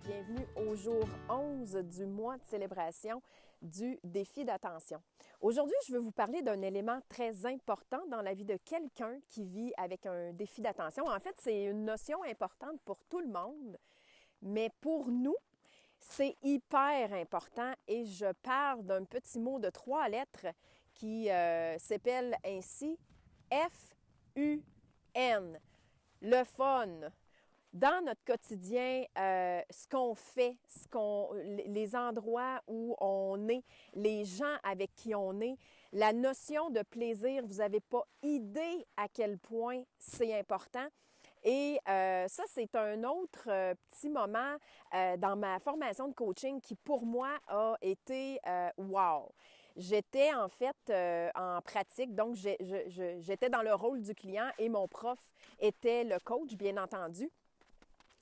bienvenue au jour 11 du mois de célébration du défi d'attention. Aujourd'hui, je veux vous parler d'un élément très important dans la vie de quelqu'un qui vit avec un défi d'attention. En fait, c'est une notion importante pour tout le monde, mais pour nous, c'est hyper important et je pars d'un petit mot de 3 lettres qui s'appelle ainsi F-U-N. Le fun. Dans notre quotidien, ce qu'on fait, les endroits où on est, les gens avec qui on est, la notion de plaisir, vous n'avez pas idée à quel point c'est important. Et ça, c'est un autre petit moment dans ma formation de coaching qui, pour moi, a été wow! J'étais en fait en pratique, donc j'étais dans le rôle du client et mon prof était le coach, bien entendu.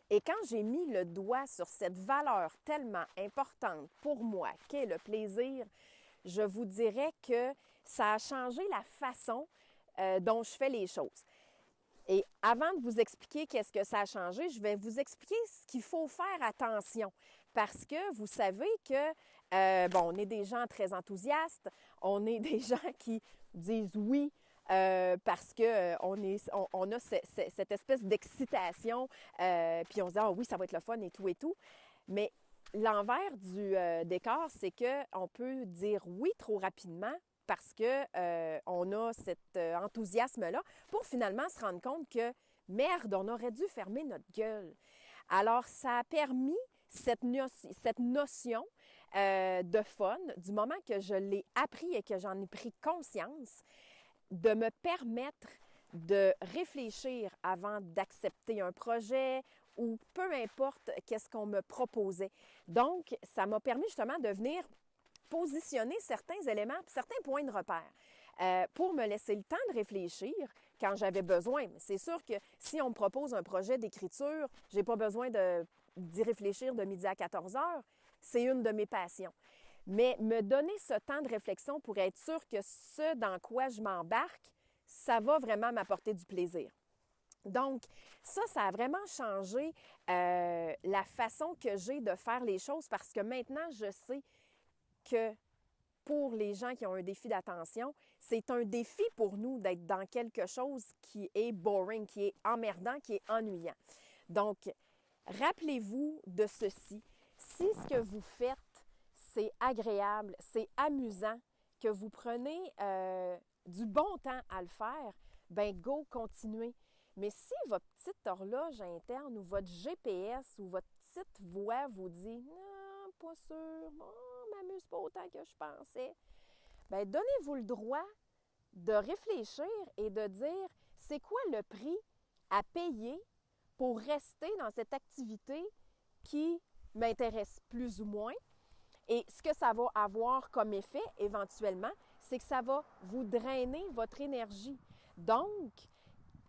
Et quand j'ai mis le doigt sur cette valeur tellement importante pour moi, qu'est le plaisir, je vous dirais que ça a changé la façon dont je fais les choses. Et avant de vous expliquer qu'est-ce que ça a changé, je vais vous expliquer ce qu'il faut faire attention. Parce que vous savez que, on est des gens très enthousiastes, on est des gens qui disent oui, parce que on a cette espèce d'excitation, puis on se dit ah oui, ça va être le fun et tout et tout. Mais l'envers du décor, c'est que on peut dire oui trop rapidement parce que on a cet enthousiasme-là pour finalement se rendre compte que merde, on aurait dû fermer notre gueule. Alors ça a permis cette notion de fun, du moment que je l'ai appris et que j'en ai pris conscience, de me permettre de réfléchir avant d'accepter un projet ou peu importe qu'est-ce qu'on me proposait. Donc, ça m'a permis justement de venir positionner certains éléments, certains points de repère pour me laisser le temps de réfléchir quand j'avais besoin. C'est sûr que si on me propose un projet d'écriture, je n'ai pas besoin d'y réfléchir de midi à 14 heures. C'est une de mes passions. Mais me donner ce temps de réflexion pour être sûr que ce dans quoi je m'embarque, ça va vraiment m'apporter du plaisir. Donc, ça a vraiment changé la façon que j'ai de faire les choses parce que maintenant, je sais que pour les gens qui ont un défi d'attention, c'est un défi pour nous d'être dans quelque chose qui est boring, qui est emmerdant, qui est ennuyant. Donc, rappelez-vous de ceci. Si ce que vous faites, c'est agréable, c'est amusant, que vous prenez du bon temps à le faire, ben go, continuez. Mais si votre petite horloge interne ou votre GPS ou votre petite voix vous dit « Non, pas sûr, on m'amuse pas autant que je pensais », bien, donnez-vous le droit de réfléchir et de dire « C'est quoi le prix à payer pour rester dans cette activité qui m'intéresse plus ou moins ?» Et ce que ça va avoir comme effet, éventuellement, c'est que ça va vous drainer votre énergie. Donc,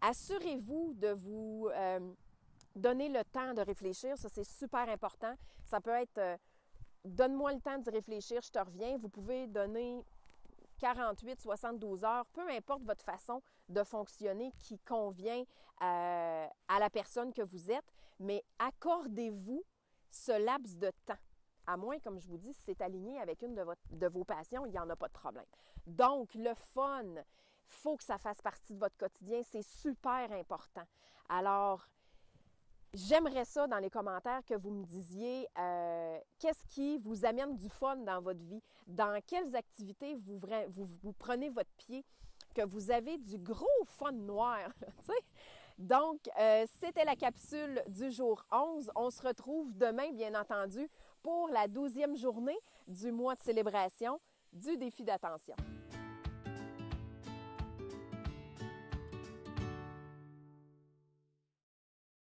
assurez-vous de vous donner le temps de réfléchir. Ça, c'est super important. Ça peut être donne-moi le temps d'y réfléchir, je te reviens. Vous pouvez donner 48, 72 heures, peu importe votre façon de fonctionner qui convient à la personne que vous êtes, mais accordez-vous ce laps de temps. À moins, comme je vous dis, si c'est aligné avec une de vos passions, il n'y en a pas de problème. Donc, le fun, il faut que ça fasse partie de votre quotidien. C'est super important. Alors, j'aimerais ça dans les commentaires que vous me disiez qu'est-ce qui vous amène du fun dans votre vie, dans quelles activités vous prenez votre pied, que vous avez du gros fun noir. Donc, c'était la capsule du jour 11. On se retrouve demain, bien entendu, pour la 12e journée du mois de célébration du défi d'attention.